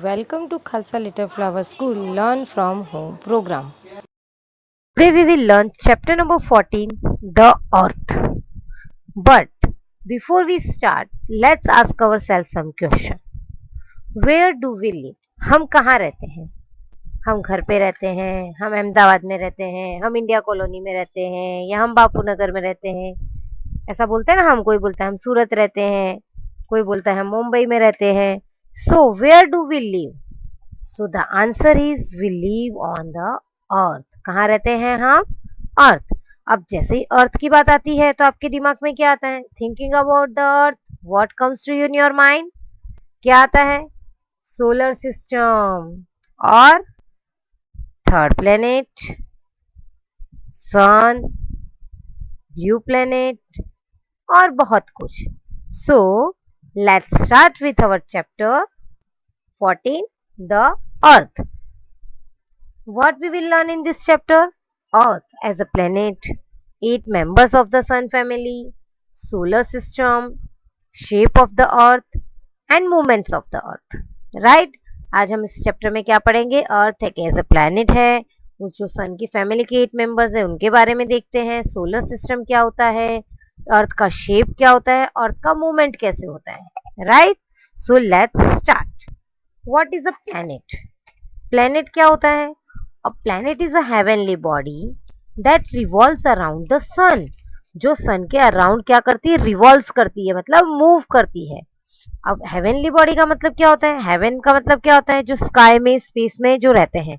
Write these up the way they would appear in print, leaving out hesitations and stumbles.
Welcome to Khalsa Little Flower School Learn from Home program. Today we will learn chapter number 14, The Earth. But before we start, let's ask ourselves some question. Where do we live? हम कहाँ रहते हैं? हम घर पे रहते हैं, हम अहमदाबाद में रहते हैं, हम इंडिया कॉलोनी में रहते हैं, या हम बापू नगर में रहते हैं। ऐसा बोलते हैं ना, हम कोई बोलता है हम सूरत रहते हैं, कोई बोलता है हम मुंबई में रहते हैं. So where do we live? So the answer is we live on the earth. कहाँ रहते हैं हम? अर्थ. अब जैसे ही अर्थ की बात आती है तो आपके दिमाग में क्या आता है? Thinking about the earth, what comes to you in your mind? क्या आता है? सोलर सिस्टम और third planet, sun, blue planet और बहुत कुछ. So let's start with our chapter 14, the earth. What we will learn in this chapter? Earth as a planet, 8 members of the Sun family, solar system, shape of the earth and movements of the earth. Right? आज हम इस chapter में क्या पढ़ेंगे? अर्थ एक as a planet है, उस जो सन की फैमिली के 8 मेंबर्स है उनके बारे में देखते हैं. सोलर सिस्टम क्या होता है, अर्थ का शेप क्या होता है, अर्थ का मूवमेंट कैसे होता है. Right? So let's start. What is a planet? Planet क्या होता है? A planet is a heavenly body that revolves around the sun. जो सन के अराउंड क्या करती है? रिवॉल्व करती है, मतलब मूव करती है. अब हेवनली बॉडी का मतलब क्या होता है? हेवन का मतलब क्या होता है? जो स्काई में, स्पेस में जो रहते हैं.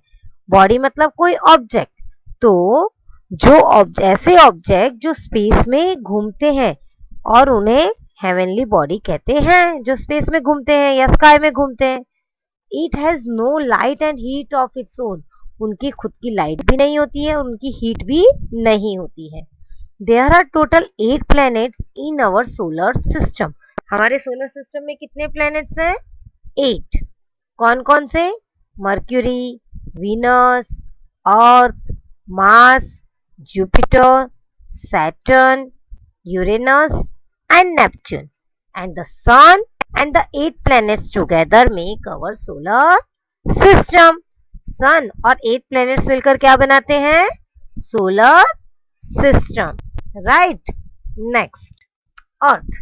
बॉडी मतलब कोई ऑब्जेक्ट. तो जो ऐसे ऑब्जेक्ट जो स्पेस में घूमते हैं और उन्हें हेवनली बॉडी कहते हैं, जो स्पेस में घूमते हैं या स्काई में घूमते हैं. It has no light and heat of its own. उनकी खुद की लाइट भी नहीं होती है, उनकी हीट भी नहीं होती है. There are total 8 planets in our solar system. हमारे सोलर सिस्टम में कितने प्लैनेट्स हैं? 8. कौन कौन से? Mercury, Venus, Earth, Mars, Jupiter, Saturn, Uranus and Neptune. And the sun and the 8 planets together make our solar system. Sun और 8 planets मिलकर क्या बनाते हैं? Solar system. Right? Next, Earth.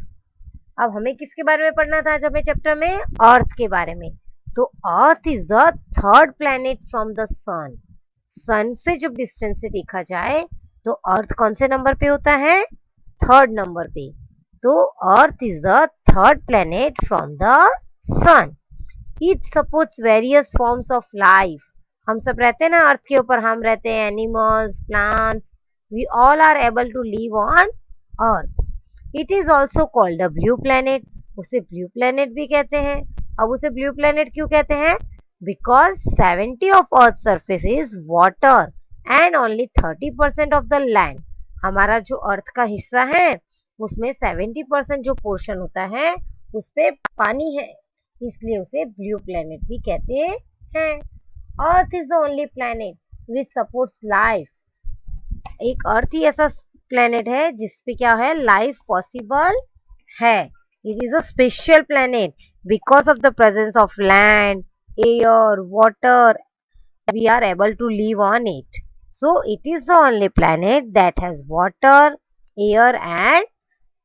अब हमें किसके बारे में पढ़ना था आज हमें चैप्टर में? अर्थ के बारे में. तो अर्थ is the third planet from the sun. Sun से जब डिस्टेंस से देखा जाए तो अर्थ कौन से नंबर पे होता है? थर्ड नंबर पे. तो अर्थ is the third planet from the sun. It supports various forms of life. हम सब रहते हैं ना अर्थ के ऊपर, हम रहते हैं, animals, plants, we all are able to live on earth. It is also called a blue planet. उसे ब्लू प्लैनेट भी कहते हैं. अब उसे ब्लू प्लैनेट क्यों कहते हैं? Because 70 of earth surface is water and only 30% of the land. हमारा जो अर्थ का हिस्सा है उसमें 70% जो पोर्शन होता है उस पे पानी है, इसलिए उसे ब्लू प्लैनेट भी कहते हैं. Earth is the only planet which supports life. एक अर्थ ही ऐसा प्लैनेट है जिसपे क्या है? लाइफ पॉसिबल है. It is a special planet because of the presence of land, air, water. We are able to live on it. So it is the only planet that has water, air and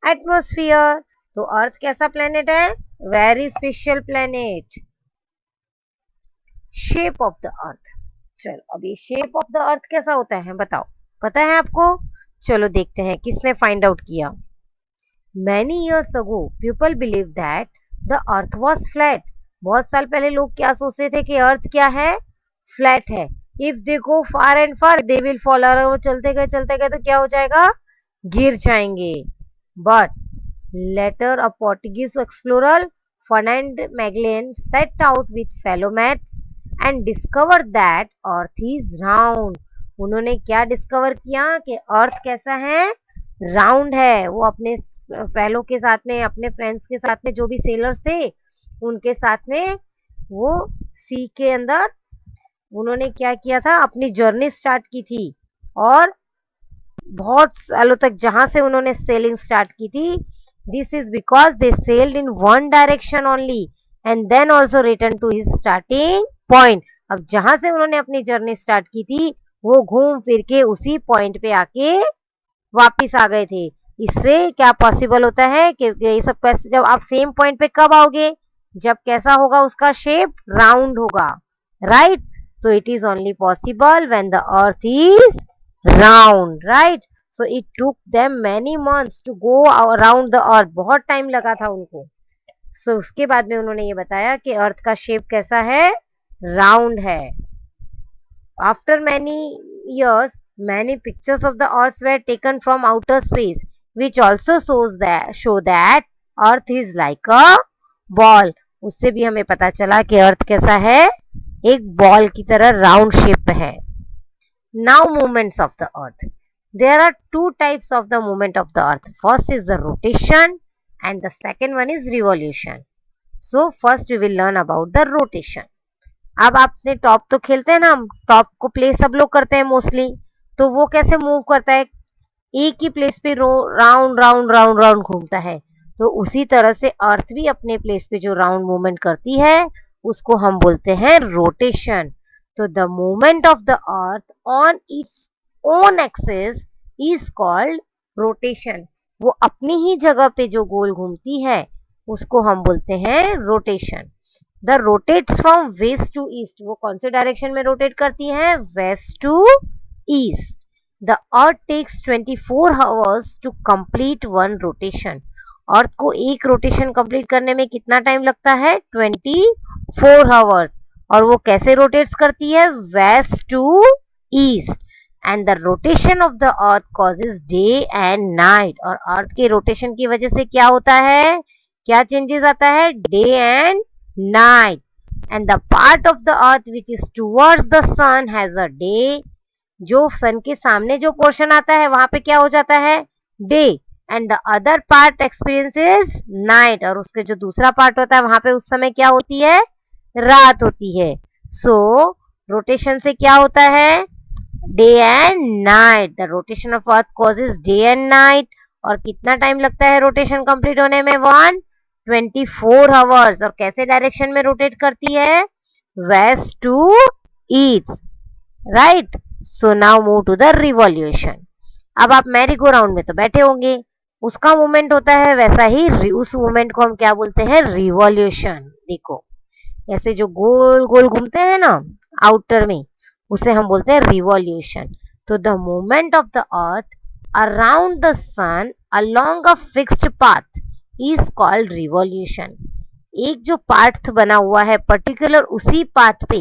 atmosphere. तो earth कैसा planet है? Very special planet. Shape of the earth. चलो अब ये shape of the अर्थ कैसा होता है बताओ, पता है आपको? चलो देखते हैं किसने फाइंड आउट किया. Many years ago people believe that the earth was flat. बहुत साल पहले लोग क्या सोचते थे कि अर्थ क्या है? फ्लैट है. If they go far and far they will fall. अगर वो चलते गए तो क्या हो जाएगा? गिर जाएंगे. But later a Portuguese explorer Fernand Magellan set out with fellow maths and discover that earth is round. उन्होंने क्या डिस्कवर किया? कि अर्थ कैसा है? राउंड है. वो अपने फेलो के साथ में, अपने फ्रेंड्स के साथ में, जो भी सेलर्स थे उनके साथ में, वो सी के अंदर उन्होंने क्या किया था? अपनी जर्नी स्टार्ट की थी. और बहुत सालों तक जहां से उन्होंने सेलिंग स्टार्ट की थी, this is because they sailed in one direction only. and then also return to his starting point. अब जहां से उन्होंने अपनी जर्नी स्टार्ट की थी वो घूम फिर के उसी पॉइंट पे आके वापिस आ गए थे। इससे क्या पॉसिबल होता है कि ये सब कैसे, जब आप सेम पॉइंट पे कब आओगे, जब कैसा होगा उसका शेप, राउंड होगा, राइट। तो it is only possible when the earth is round, right. So it took them many months to go around the earth, बहुत टाइम लगा था उनको। सो उसके बाद में उन्होंने ये बताया कि अर्थ का शेप कैसा है, राउंड है। After many years, many pictures of the Earth were taken from outer space, which also show that Earth is like a ball. उससे भी हमें पता चला कि अर्थ कैसा है, एक बॉल की तरह राउंड शेप में है। Now movements of the Earth. There are two types of the movement of the Earth. First is the rotation and the second one is revolution. So first we will learn about the rotation. अब आपने top तो खेलते हैं ना, हम top को play सब लोग करते हैं मोस्टली, तो वो कैसे मूव करता है, एक ही प्लेस पे राउंड राउंड राउंड राउंड घूमता है। तो उसी तरह से अर्थ भी अपने प्लेस पे जो राउंड मूवमेंट करती है उसको हम बोलते हैं रोटेशन। तो the movement of the earth on its own axis is called rotation. वो अपनी ही जगह पे जो गोल घूमती है उसको हम बोलते हैं rotation. The rotates from west to east, वो कौन से डायरेक्शन में रोटेट करती है, west to east. The earth takes 24 hours to complete one rotation. Earth को एक रोटेशन कंप्लीट करने में कितना टाइम लगता है, 24 आवर्स। और वो कैसे रोटेट्स करती है, west to east. And the rotation of the earth causes day and night, और अर्थ के रोटेशन की वजह से क्या होता है, क्या चेंजेस आता है, day and night. And the part of the earth which is towards the sun has a day. जो सन के सामने जो पोर्शन आता है वहां पे क्या हो जाता है, day. And the other part experiences night, और उसके जो दूसरा पार्ट होता है वहां पे उस समय क्या होती है, रात होती है। सो रोटेशन से क्या होता है, day and night. The rotation of earth causes day and night. और कितना टाइम लगता है रोटेशन कंप्लीट होने में, 24 आवर्स। और कैसे डायरेक्शन में रोटेट करती है, west to east, right. So now move to the revolution. अब आप मैरी गो राउंड में तो बैठे होंगे, उसका मूवमेंट होता है वैसा ही, उस मूवमेंट को हम क्या बोलते हैं, रिवॉल्यूशन। देखो ऐसे जो गोल गोल घूमते हैं ना आउटर में, उसे हम बोलते हैं रिवॉल्यूशन। तो the movement of the earth around the sun along a fixed path is called revolution. एक जो पाथ बना हुआ है पर्टिकुलर उसी पाथ पे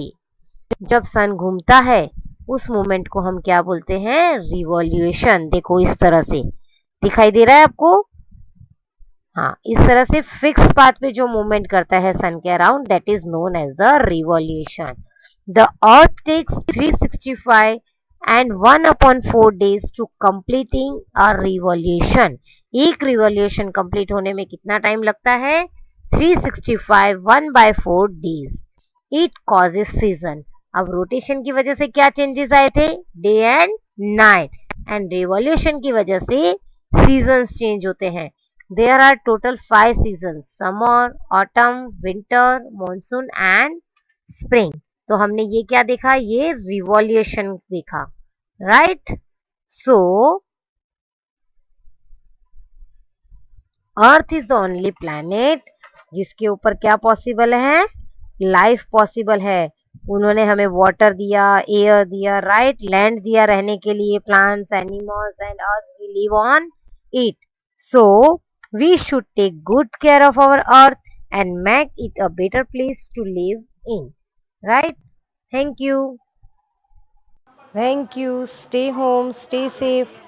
जब सन घूमता है उस मूवमेंट को हम क्या बोलते हैं, रिवॉल्यूशन। देखो इस तरह से दिखाई दे रहा है आपको, हाँ इस तरह से फिक्स पाथ पे जो मूवमेंट करता है सन के around, that is known as the revolution. The earth takes 365 and 1/4 days to completing a revolution. एक रिवॉल्यूशन कंप्लीट होने में कितना टाइम लगता है, 365 1/4 days. It causes season. अब रोटेशन की वजह से क्या चेंजेस आए थे, day and night. And revolution की वजह से सीजन्स चेंज होते हैं। There are total 5 season, summer, autumn, winter, monsoon and spring. तो हमने ये क्या देखा, ये रिवॉल्यूशन देखा, right. So earth is the only planet जिसके ऊपर क्या पॉसिबल है, लाइफ पॉसिबल है। उन्होंने हमें वाटर दिया, एयर दिया, राइट, लैंड दिया रहने के लिए, plants, animals and us we live on it. So we should take good care of our earth and make it a better place to live in, right? Thank you. Thank you. Stay home, stay safe.